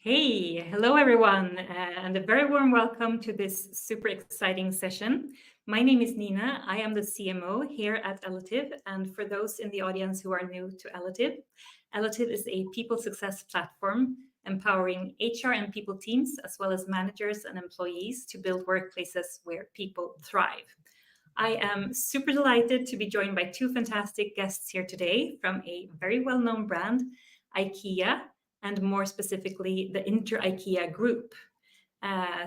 Hey, hello everyone, and a very warm welcome to this super exciting session. My name is Nina. I am the CMO here at Eletive, and for those in the audience who are new to Eletive, Eletive is a people success platform empowering HR and people teams, as well as managers and employees to build workplaces where people thrive. I am super delighted to be joined by two fantastic guests here today from a very well-known brand, IKEA, and more specifically, the IKEA Group.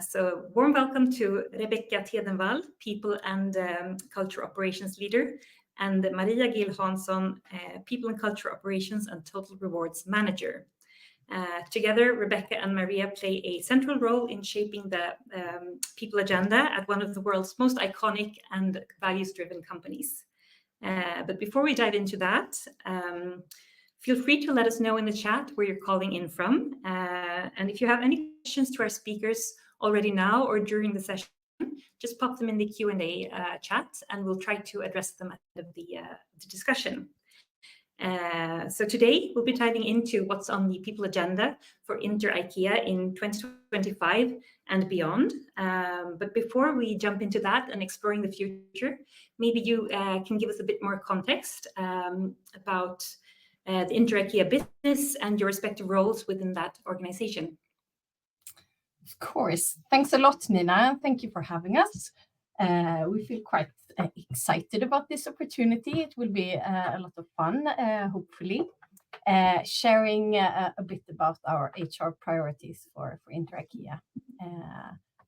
So warm welcome to Rebecca Tedenvall, People and Culture Operations Leader, and Maria Gil Hansson, People and Culture Operations and Total Rewards Manager. Together, Rebecca and Maria play a central role in shaping the people agenda at one of the world's most iconic and values-driven companies. But before we dive into that, feel free to let us know in the chat where you're calling in from. And if you have any questions to our speakers already now or during the session, just pop them in the Q&A chat and we'll try to address them at the end of the discussion. So today we'll be diving into what's on the people agenda for IKEA in 2025 and beyond. But before we jump into that and exploring the future, maybe you can give us a bit more context about the IKEA business and your respective roles within that organization. Of course. Thanks a lot, Nina. Thank you for having us. We feel quite excited about this opportunity. It will be a lot of fun, hopefully, sharing a bit about our HR priorities for IKEA.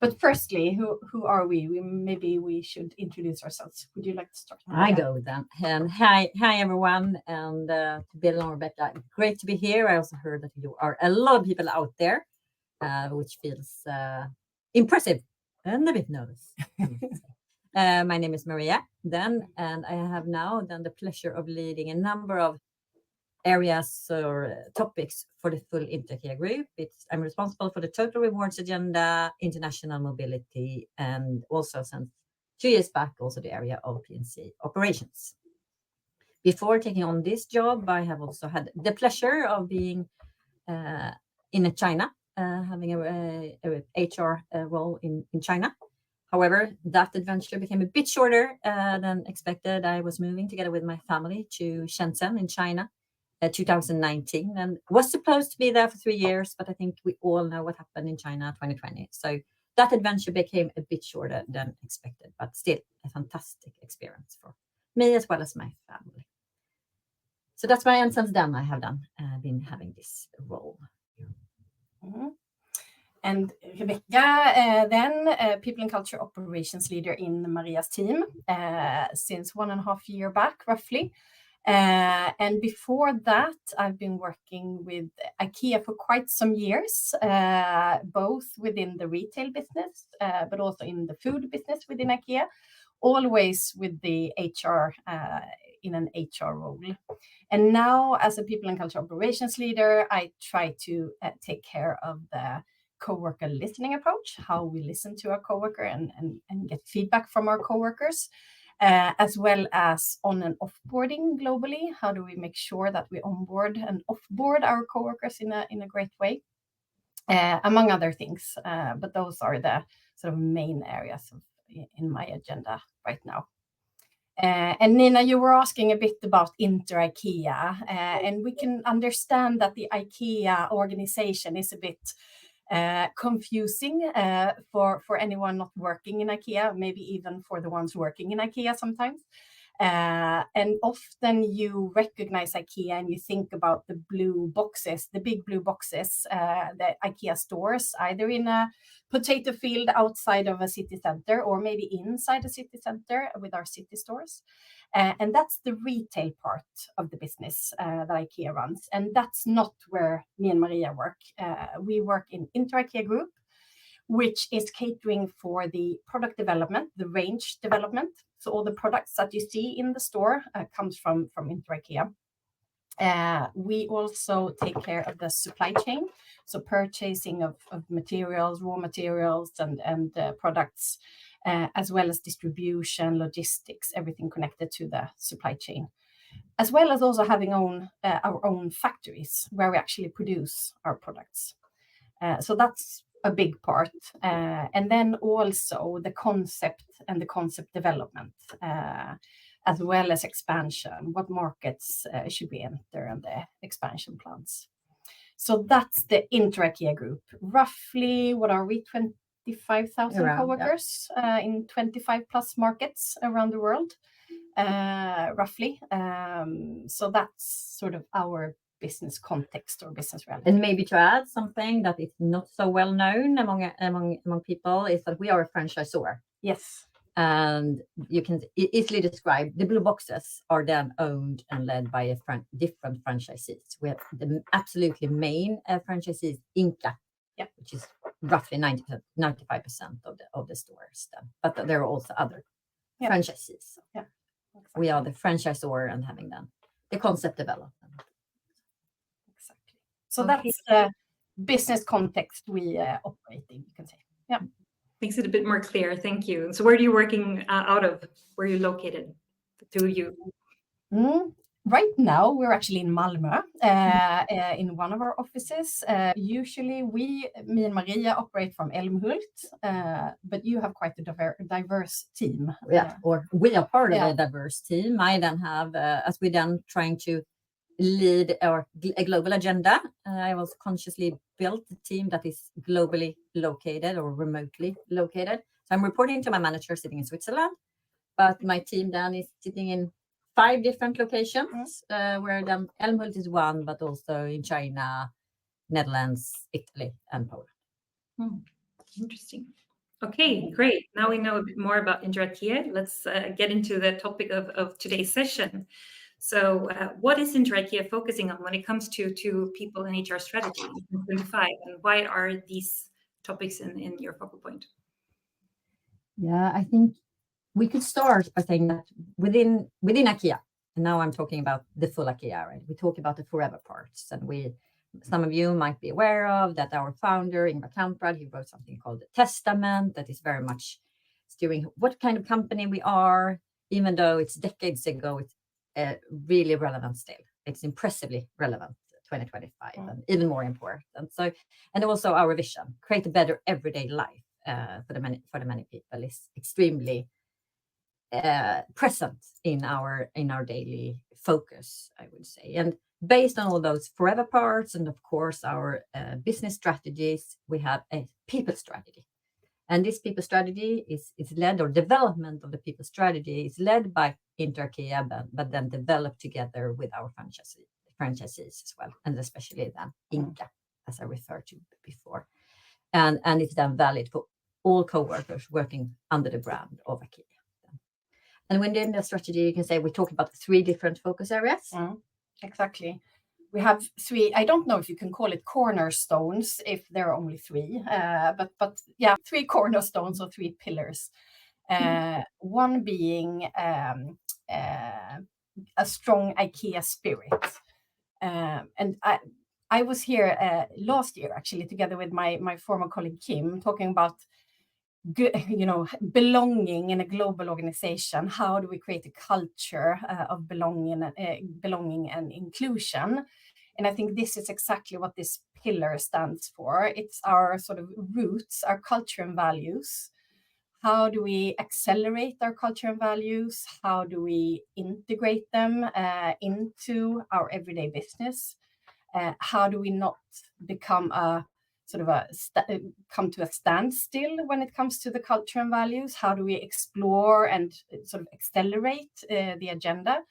But firstly, who are we? Maybe we should introduce ourselves. Would you like to start? I go then. Hi everyone, and to build on Rebecca, great to be here. I also heard that you are a lot of people out there, which feels impressive and a bit nervous. My name is Maria, and I have now done the pleasure of leading a number of areas or topics for the full IKEA group. I'm responsible for the total rewards agenda, international mobility, and also since 2 years back, also the area of P&C operations. Before taking on this job, I have also had the pleasure of being in China, having a HR role in China. However, that adventure became a bit shorter than expected. I was moving together with my family to Shenzhen in China 2019 and was supposed to be there for 3 years, but I think we all know what happened in China 2020. So that adventure became a bit shorter than expected, but still a fantastic experience for me as well as my family. So that's why, and since then I have been having this role. Mm-hmm. And Rebecca, then People and Culture Operations Leader in Maria's team since 1.5 years back, roughly. And before that, I've been working with IKEA for quite some years, both within the retail business, but also in the food business within IKEA, always with the HR in an HR role. And now, as a People and Culture Operations Leader, I try to take care of the coworker listening approach, how we listen to our coworker and get feedback from our coworkers, as well as on and offboarding globally. How do we make sure that we onboard and offboard our coworkers in a great way, among other things. But those are the sort of main areas in my agenda right now. And Nina, you were asking a bit about IKEA, and we can understand that the IKEA organization is a bit confusing for anyone not working in IKEA, maybe even for the ones working in IKEA sometimes. And often you recognize IKEA and you think about the blue boxes, the big blue boxes, the IKEA stores, either in a potato field outside of a city center or maybe inside a city center with our city stores. And that's the retail part of the business that IKEA runs. And that's not where me and Maria work. We work in IKEA Group, which is catering for the product development, the range development. So all the products that you see in the store comes from IKEA. We also take care of the supply chain, so purchasing of materials, raw materials, and products, as well as distribution, logistics, everything connected to the supply chain, as well as also having our own factories where we actually produce our products. So that's a big part. And then also the concept and the concept development, as well as expansion. What markets should we enter and the expansion plans. So that's the Inter-IKEA group. Roughly, what are we, 25,000 co-workers in 25 plus markets around the world, roughly. So that's sort of our business context or business reality. And maybe to add something that is not so well known among people is that we are a franchisor. Yes. And you can easily describe the blue boxes are then owned and led by different franchisees. We have the absolutely main franchisee is IKEA, which is roughly 95% of the stores. Then. But there are also other franchisees. So exactly. We are the franchisor and having then the concept development. Exactly. So that's the business context we operate in, you can say. Yeah. Makes it a bit more clear. Thank you. So where are you working out of? Where are you located? The two of you? Right now, we're actually in Malmö, in one of our offices. Usually, me and Maria operate from Älmhult, but you have quite a diverse team. Yeah, or we are part of a diverse team. I then have, as we then trying to lead a global agenda, I was consciously built a team that is globally located or remotely located. So I'm reporting to my manager sitting in Switzerland, but my team then is sitting in 5 different locations, where then Älmhult is one, but also in China, Netherlands, Italy, and Poland. Interesting. Okay, great. Now we know a bit more about Inter-IKEA. Let's get into the topic of today's session. So what is Inter-IKEA focusing on when it comes to people and HR strategy in 2025, and why are these topics in your focal point? Yeah, I think we could start by saying that within IKEA, and now I'm talking about the full IKEA, right? We talk about the forever parts, and some of you might be aware of that our founder, Ingvar Kamprad, he wrote something called the Testament that is very much steering what kind of company we are, even though it's decades ago, it's really relevant still. It's impressively relevant 2025 and even more important. So, and also our vision, create a better everyday life for the many people is extremely present in our daily focus, I would say. And based on all those forever parts and of course our business strategies, we have a people strategy. And this people strategy is led, or development of the people strategy is led by Inter-IKEA, but then developed together with our franchisees as well, and especially then IKEA, as I referred to before. And it's then valid for all co-workers working under the brand of IKEA. And within the strategy, you can say we talk about 3 different focus areas. Exactly. We have 3, I don't know if you can call it cornerstones if there are only 3, but yeah, 3 cornerstones or 3 pillars. One being a strong IKEA spirit. And I was here last year, actually, together with my former colleague, Kim, talking about belonging in a global organization. How do we create a culture of belonging and inclusion? And I think this is exactly what this pillar stands for. It's our sort of roots, our culture and values. How do we accelerate our culture and values? How do we integrate them into our everyday business? How do we not become come to a standstill when it comes to the culture and values? How do we explore and sort of accelerate the agenda?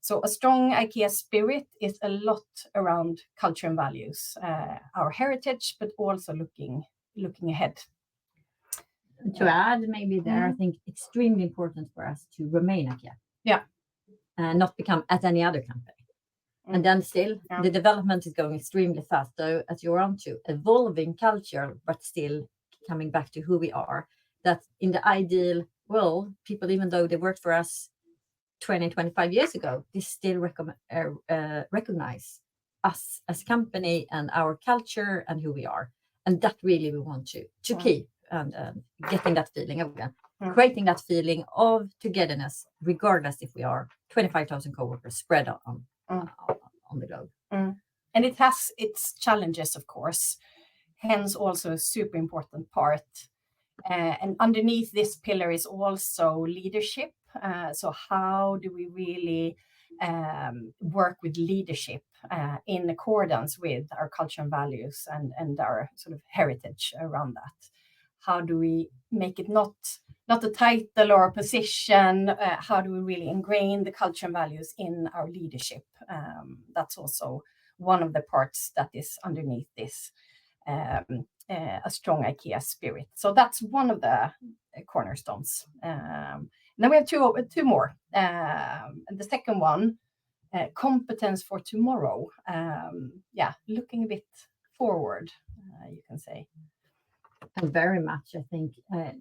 So a strong IKEA spirit is a lot around culture and values, our heritage, but also looking ahead. To add, maybe there, I think extremely important for us to remain IKEA. Yeah. And not become as any other company. And then still, the development is going extremely fast. So as you're on to evolving culture, but still coming back to who we are, that in the ideal world, people, even though they worked for us 20, 25 years ago, they still recognize us as a company and our culture and who we are. And that really we want to keep and getting that feeling again, creating that feeling of togetherness, regardless if we are 25,000 co-workers spread on the globe. And it has its challenges, of course. hence also a super important part. And underneath this pillar is also leadership. So how do we really work with leadership in accordance with our culture and values and our sort of heritage around that? How do we make it not a title or a position? How do we really ingrain the culture and values in our leadership? That's also one of the parts that is underneath this, a strong IKEA spirit. So that's one of the cornerstones. Then we have two more. And the second one, competence for tomorrow. Looking a bit forward, you can say. And very much, I think,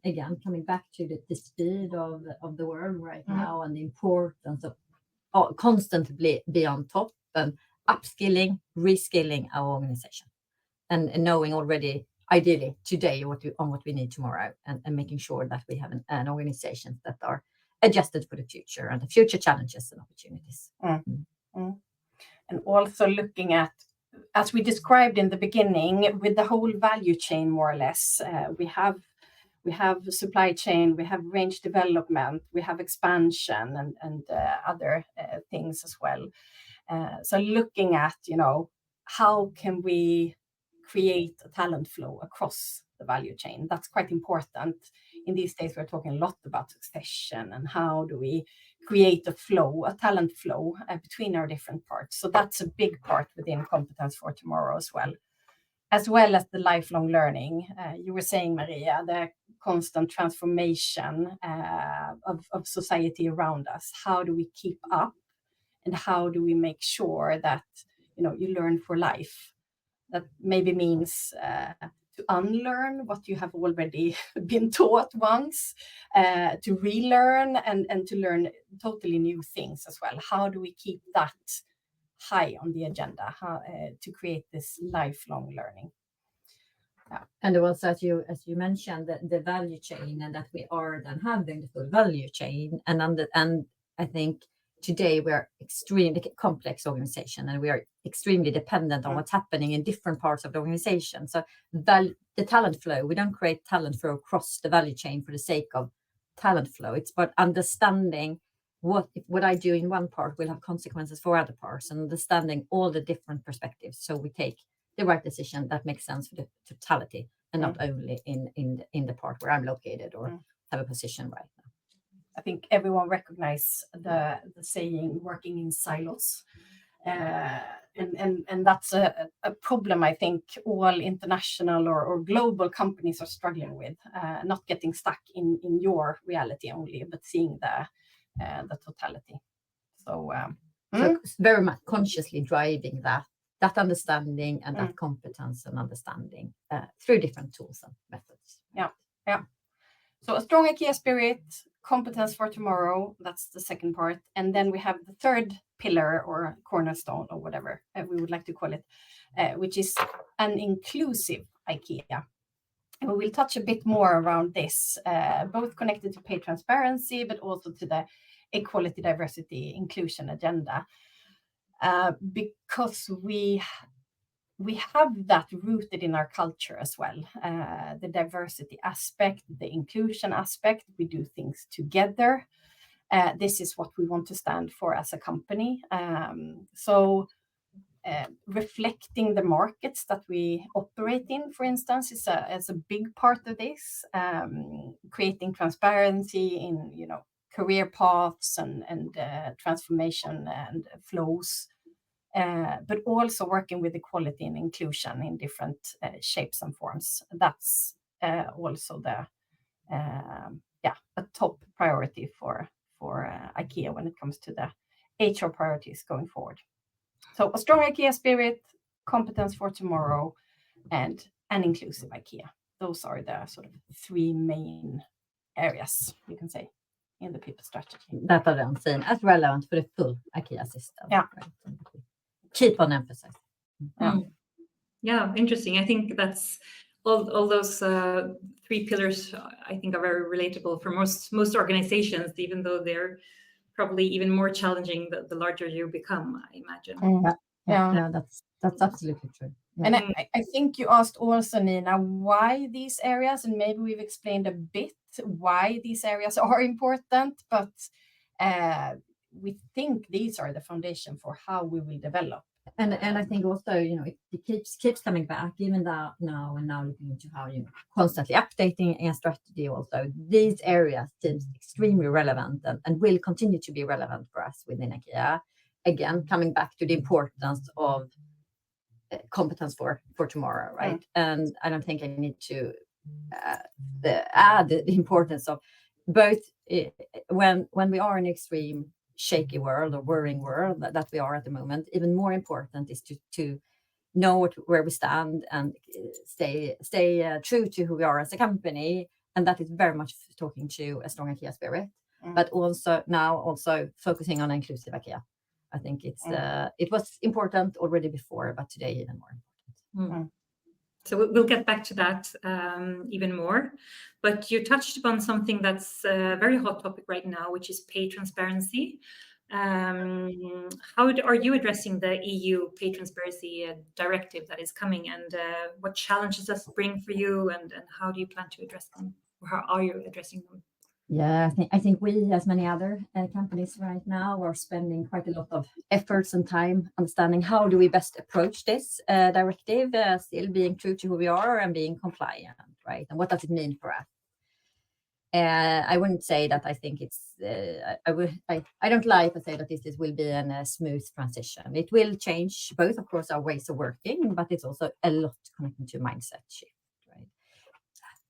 again, coming back to the speed of the world right now and the importance of constantly be on top and upskilling, reskilling our organization and knowing already, ideally today, what we need tomorrow and making sure that we have an organization that are adjusted for the future and the future challenges and opportunities. And also looking at, as we described in the beginning, with the whole value chain, more or less, we have supply chain, we have range development, we have expansion and other things as well. So looking at, how can we create a talent flow across the value chain? That's quite important. In these days, we're talking a lot about succession and how do we create a talent flow between our different parts. So that's a big part within competence for tomorrow as well as the lifelong learning. You were saying, Maria, the constant transformation of society around us. How do we keep up and how do we make sure that, you learn for life? That maybe means to unlearn what you have already been taught once, to relearn and to learn totally new things as well. How do we keep that high on the agenda to create this lifelong learning? Yeah. And also, as you mentioned, the value chain and that we are then having the full value chain. And I think today we are extremely complex organization and we are extremely dependent on what's happening in different parts of the organization. So the talent flow, we don't create talent flow across the value chain for the sake of talent flow. It's about understanding what I do in one part will have consequences for other parts and understanding all the different perspectives. So we take the right decision that makes sense for the totality and not only in the part where I'm located or have a position right now. I think everyone recognizes the saying working in silos. And that's a problem I think all international or global companies are struggling with, not getting stuck in your reality only, but seeing the totality. So it's very much consciously driving that understanding and that competence and understanding through different tools and methods. Yeah. So a strong IKEA spirit, competence for tomorrow, that's the second part. And then we have the third pillar or cornerstone or whatever we would like to call it, which is an inclusive IKEA. And we will touch a bit more around this, both connected to pay transparency, but also to the equality, diversity, inclusion agenda, because we have that rooted in our culture as well. The diversity aspect, the inclusion aspect, we do things together. This is what we want to stand for as a company. So reflecting the markets that we operate in, for instance, is a big part of this. Creating transparency in, career paths and transformation and flows. But also working with equality and inclusion in different shapes and forms. That's also a top priority for IKEA when it comes to the HR priorities going forward. So a strong IKEA spirit, competence for tomorrow, and an inclusive IKEA. Those are the sort of three main areas, you can say, in the people strategy. That are then seen as relevant for the full IKEA system. Yeah. Right? Keep on emphasizing. Yeah, interesting. I think that's all those three pillars I think are very relatable for most organizations, even though they're probably even more challenging the larger you become, I imagine. Yeah, that's absolutely true. And I think you asked also, Nina, why these areas, and maybe we've explained a bit why these areas are important, but we think these are the foundation for how we will develop. And I think also, it keeps coming back, even though now looking into how constantly updating a strategy. Also, these areas seems extremely relevant and will continue to be relevant for us within IKEA. Again, coming back to the importance of competence for tomorrow, right? And I don't think I need to add the importance of both when we are in an extreme shaky world or worrying world that we are at the moment. Even more important is to know where we stand and stay true to who we are as a company, and that is very much talking to a strong IKEA spirit, but also focusing on inclusive IKEA. I think it was important already before, but today even more important. So we'll get back to that even more. But you touched upon something that's a very hot topic right now, which is pay transparency. How are you addressing the EU pay transparency directive that is coming, and what challenges does it bring for you, and how do you plan to address them, or how are you addressing them? Yeah, I think we, as many other companies right now, are spending quite a lot of efforts and time understanding how do we best approach this directive, still being true to who we are and being compliant, right? And what does it mean for us? I wouldn't say that I think it's. I don't like to say that this will be a smooth transition. It will change both, of course, our ways of working, but it's also a lot connected to mindset shift.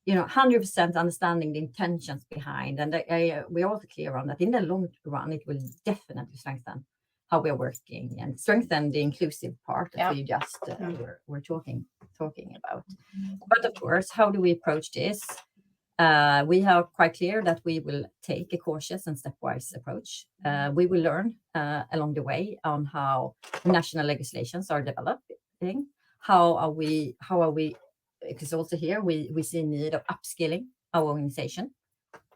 100% understanding the intentions behind, and we're also clear on that in the long run, it will definitely strengthen how we're working and strengthen the inclusive part that we just were talking about. But of course, how do we approach this? We are quite clear that we will take a cautious and stepwise approach. We will learn along the way on how national legislations are developing. How are we? Because also here we see a need of upskilling our organization.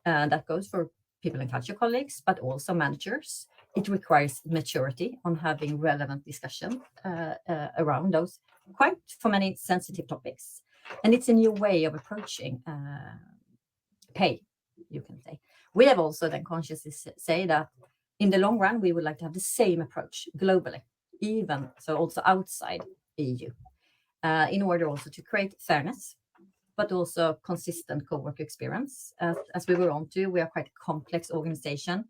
That goes for people and culture colleagues, but also managers. It requires maturity on having relevant discussion around those quite for many sensitive topics. And it's a new way of approaching pay, you can say. We have also then consciously say that in the long run, we would like to have the same approach globally, even so also outside EU. In order also to create fairness, but also consistent co-work experience. As we were on to, we are quite a complex organization.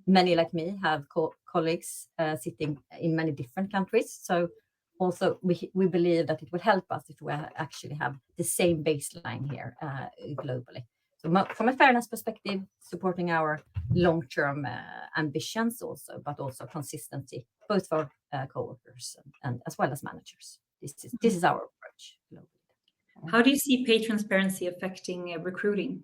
Many like me have colleagues sitting in many different countries. So also we believe that it will help us if we actually have the same baseline here globally. So from a fairness perspective, supporting our long-term ambitions also, but also consistency, both for co-workers and as well as managers. This is our approach globally. How do you see pay transparency affecting recruiting?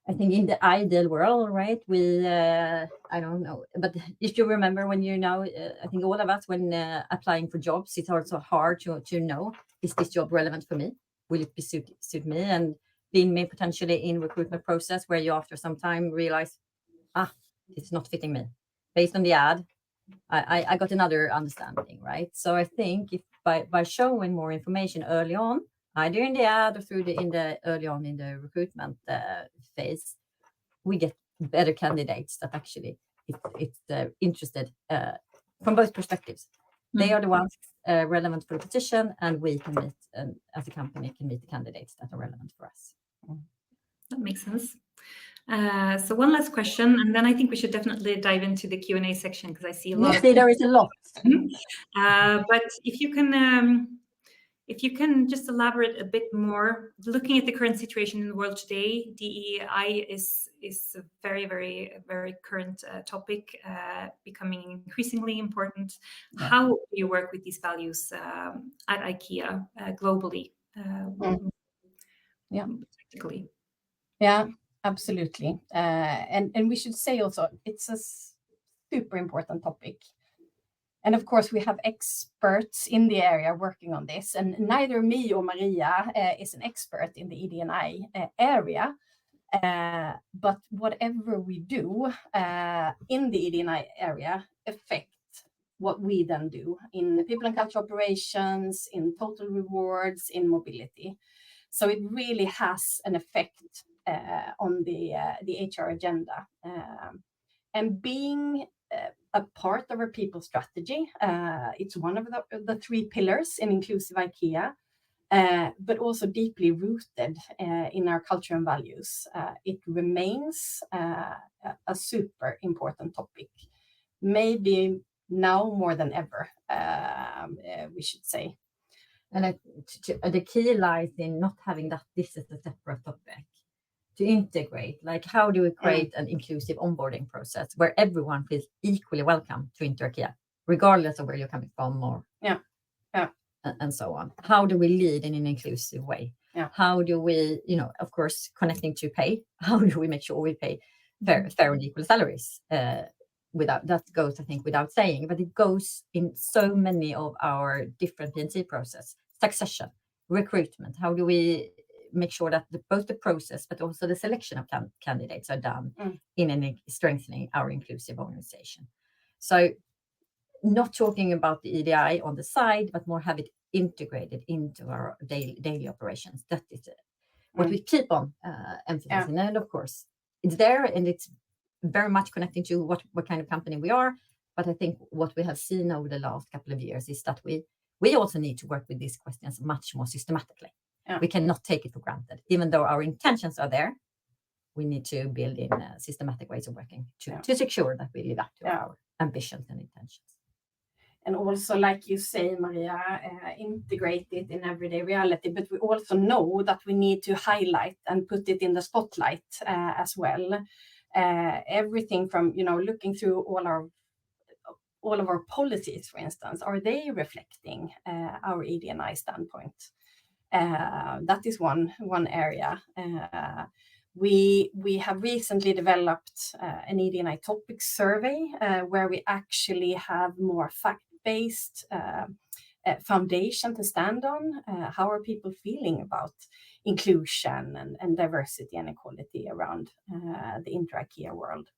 I think in the ideal world, right? I don't know, but if you remember when I think all of us when applying for jobs, it's also hard to know, is this job relevant for me? Will it be suit me? And being me potentially in recruitment process where you after some time realize, it's not fitting me. Based on the ad, I got another understanding, right? So I think if by showing more information early on, either in the ad or early on in the recruitment phase, we get better candidates that actually it's interested from both perspectives. They are the ones relevant for the position, and we can meet, as a company, can meet the candidates that are relevant for us. That makes sense. So one last question, and then I think we should definitely dive into the Q&A section because I see a lot. There is a lot. But if you can just elaborate a bit more, looking at the current situation in the world today, DEI is a very, very, very current topic, becoming increasingly important. Yeah. How do you work with these values at IKEA globally? Practically. Yeah, absolutely. And we should say also, it's a super important topic. And of course, we have experts in the area working on this, and neither me or Maria is an expert in the ED&I area. But whatever we do in the ED&I area affects what we then do in people and culture operations, in total rewards, in mobility. So it really has an effect on the HR agenda. And being a part of our people strategy, it's one of the 3 pillars in inclusive IKEA, but also deeply rooted in our culture and values. It remains a super important topic, maybe now more than ever, we should say. And the key lies in not having that this is a separate topic. To integrate, like how do we create an inclusive onboarding process where everyone feels equally welcome to enter IKEA, regardless of where you're coming from or and so on. How do we lead in an inclusive way? How do we, of course, connecting to pay, how do we make sure we pay fair and equal salaries? Without that goes, I think, without saying, but it goes in so many of our different P&C process, succession, recruitment. How do we make sure that both the process but also the selection of candidates are done in strengthening our inclusive organization? So not talking about the EDI on the side, but more have it integrated into our daily operations. That is what we keep on emphasizing. And of course, it's there and it's very much connecting to what kind of company we are. But I think what we have seen over the last couple of years is that we also need to work with these questions much more systematically. We cannot take it for granted. Even though our intentions are there, we need to build in systematic ways of working to secure that we live up to our ambitions and intentions. And also, like you say, Maria, integrate it in everyday reality. But we also know that we need to highlight and put it in the spotlight as well. Everything from, looking through all of our policies, for instance, are they reflecting our ED&I standpoint? That is one area. We have recently developed an ED&I topic survey where we actually have more fact-based foundation to stand on. How are people feeling about inclusion and diversity and equality around the inter-IKEA world?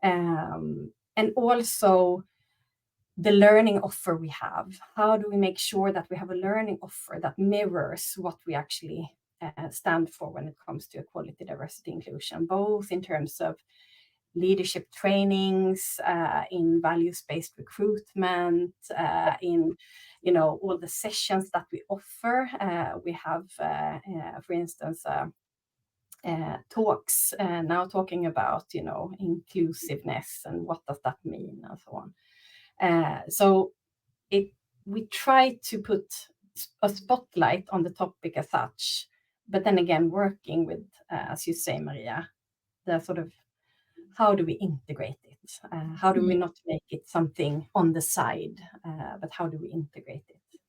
And also the learning offer we have. How do we make sure that we have a learning offer that mirrors what we actually stand for when it comes to equality, diversity, inclusion, both in terms of leadership trainings, in values-based recruitment, in all the sessions that we offer. We have, for instance, talks now talking about inclusiveness and what does that mean and so on. So we try to put a spotlight on the topic as such, but then again working with, as you say, Maria, the sort of how do we integrate it? How do we not make it something on the side, but how do we integrate it?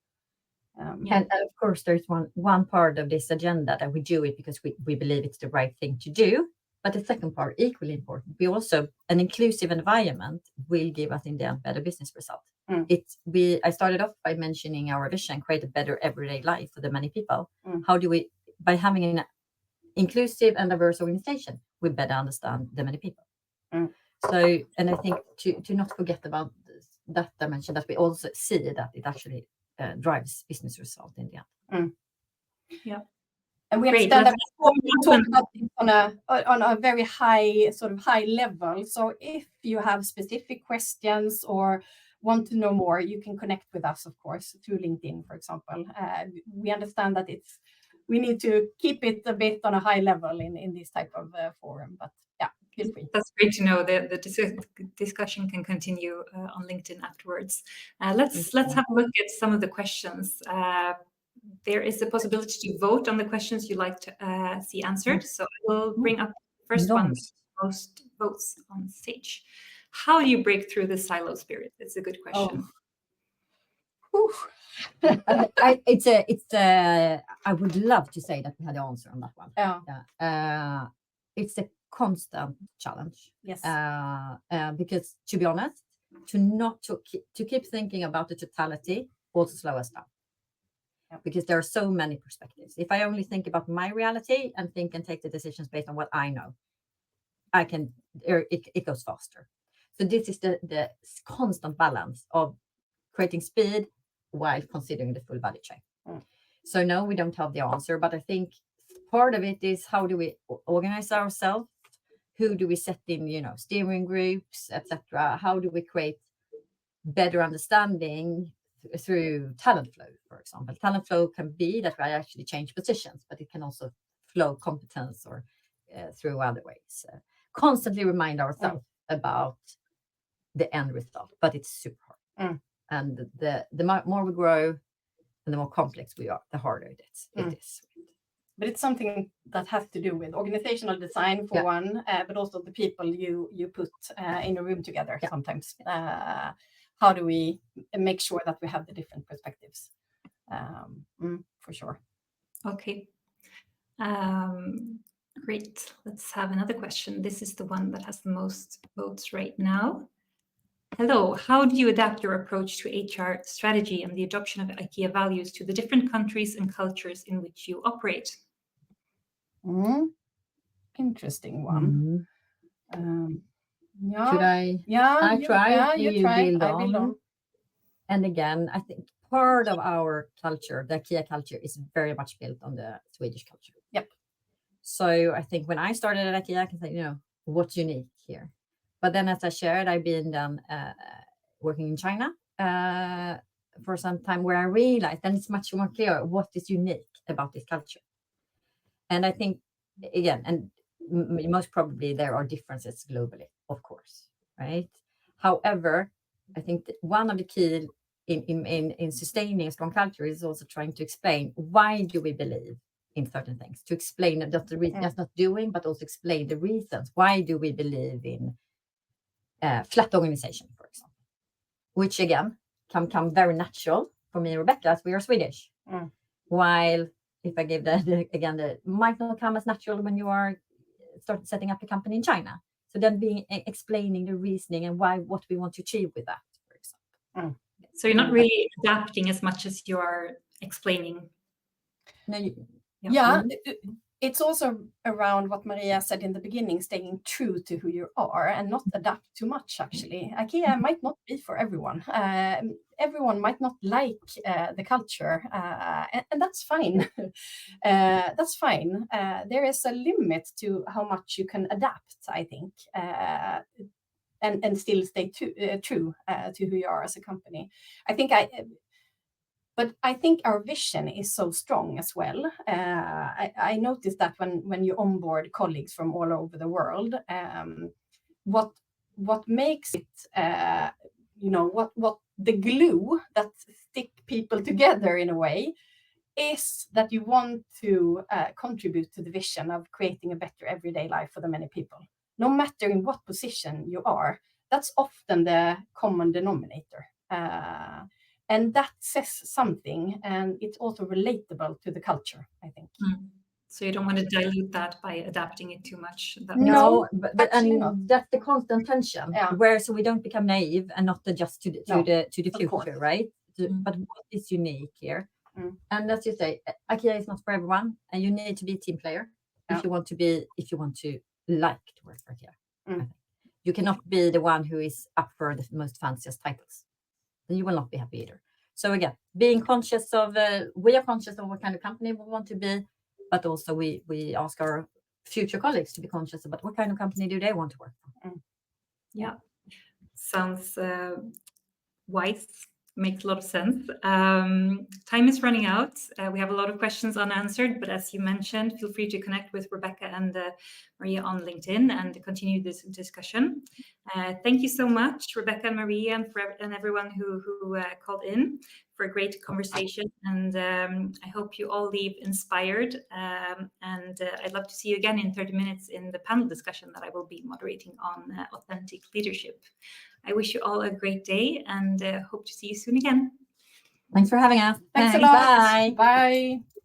And of course, there's one part of this agenda that we do it because we believe it's the right thing to do. But the second part, equally important, we also, an inclusive environment will give us in the end better business result. I started off by mentioning our vision, create a better everyday life for the many people. How do we, by having an inclusive and diverse organization, we better understand the many people. So, and I think to not forget about that dimension, that we also see that it actually drives business result in the end. Yeah. And we understand that we talk about it on a very high level. So if you have specific questions or want to know more, you can connect with us, of course, through LinkedIn, for example. We understand that we need to keep it a bit on a high level in this type of forum, but yeah, feel free. That's great to know that the discussion can continue on LinkedIn afterwards. Let's have a look at some of the questions. There is a possibility to vote on the questions you'd like to see answered. So I will bring up the first one, most votes on stage. How do you break through the silo spirit? It's a good question. I would love to say that we had the answer on that one. It's a constant challenge. Yes. Because to be honest, to keep thinking about the totality also slow us down. Because there are so many perspectives. If I only think about my reality and think and take the decisions based on what I know, it goes faster. So this is the constant balance of creating speed while considering the full value chain. So no, we don't have the answer, but I think part of it is how do we organize ourselves? Who do we set in, steering groups, etc.? How do we create better understanding through talent flow, for example? Talent flow can be that I actually change positions, but it can also flow competence or through other ways. Constantly remind ourselves about the end result, but it's super hard. And the more we grow and the more complex we are, the harder it is. But it's something that has to do with organizational design for one, but also the people you put in a room together sometimes. How do we make sure that we have the different perspectives? For sure. Okay. Great. Let's have another question. This is the one that has the most votes right now. Hello, how do you adapt your approach to HR strategy and the adoption of IKEA values to the different countries and cultures in which you operate? Interesting one. Should I? I try. You build on. And again, I think part of our culture, the IKEA culture, is very much built on the Swedish culture. Yep. So I think when I started at IKEA, I can say, what's unique here? But then, as I shared, I've been working in China for some time, where I realized, and it's much more clear what is unique about this culture. And I think, again, and most probably there are differences globally, of course, right? However, I think that one of the key in sustaining a strong culture is also trying to explain why do we believe in certain things, to explain not the reason, just not doing, but also explain the reasons. Why do we believe in flat organization, for example, which again can come very natural for me and Rebecca, as we are Swedish. While if I give that might not come as natural when you are start setting up a company in China. So then explaining the reasoning and what we want to achieve with that, for example. So you're not really adapting as much as you are explaining. No, it's also around what Maria said in the beginning, staying true to who you are and not adapt too much, actually. IKEA might not be for everyone. Everyone might not like the culture, and that's fine. That's fine. There is a limit to how much you can adapt, I think, and still stay true to who you are as a company. But I think our vision is so strong as well. I noticed that when you onboard colleagues from all over the world, what makes it, what the glue that stick people together in a way is that you want to contribute to the vision of creating a better everyday life for the many people. No matter in what position you are, that's often the common denominator. And that says something, and it's also relatable to the culture, I think. So you don't want to dilute that by adapting it too much. No, but that's the constant tension, where so we don't become naive and not adjust to the future, right? But what is unique here? And as you say, IKEA is not for everyone, and you need to be a team player if you want to like to work for IKEA. You cannot be the one who is up for the most fanciest titles. Then you will not be happy either. So again, being conscious of, we are conscious of what kind of company we want to be, but also we ask our future colleagues to be conscious about what kind of company do they want to work for. Yeah, sounds wise. Makes a lot of sense. Time is running out. We have a lot of questions unanswered, but as you mentioned, feel free to connect with Rebecca and Maria on LinkedIn and continue this discussion. Thank you so much, Rebecca and Maria, and everyone who called in for a great conversation. And I hope you all leave inspired. And I'd love to see you again in 30 minutes in the panel discussion that I will be moderating on authentic leadership. I wish you all a great day and hope to see you soon again. Thanks for having us. Thanks a lot. Bye. Bye.